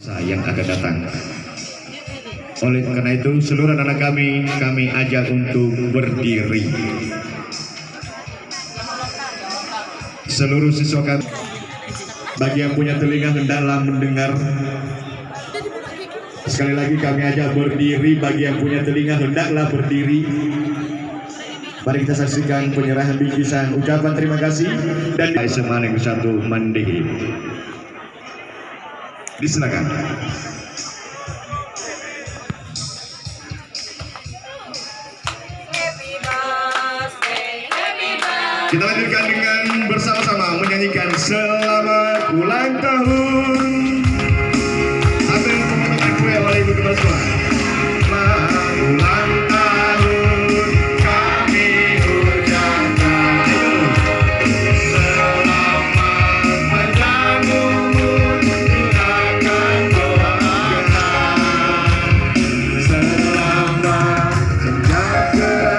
yang akan datang. Oleh karena itu seluruh anak kami ajak untuk berdiri. Seluruh siswa kami, bagi yang punya telinga hendaklah mendengar. Sekali lagi kami ajak berdiri, bagi yang punya telinga hendaklah berdiri. Mari kita saksikan penyerahan bingkisan ucapan terima kasih dan Semaneng satu Mandiri. Disilakan. Kita lanjutkan dengan bersama-sama menyanyikan selamat ulang tahun. Sambil memegang kue oleh Ibu Kepala Sekolah. Selamat ulang tahun kami ucapkan. Selamat panjang umur murahkan doakan. Selamat sejahtera.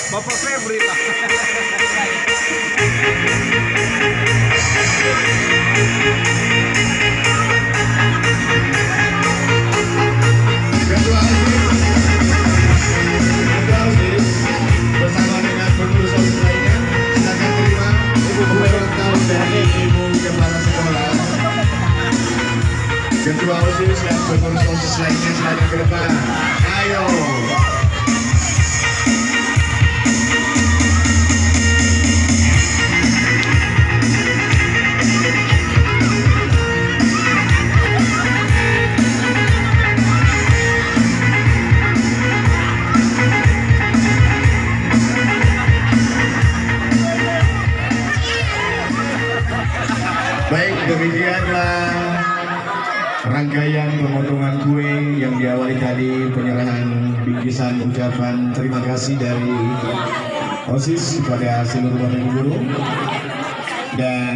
Bapak Febri Pak. Ketua OSIS bersama dengan pengurus OSIS lainnya, silakan terima ulang tahun dari Ibu Kepala Sekolah. Ketua OSIS dan pengurus OSIS lainnya silakan ke depan. Ayo. Baik, demikianlah rangkaian pemotongan kue yang diawali tadi penyerahan bingkisan ucapan terima kasih dari OSIS kepada seluruh Bapak Ibu guru dan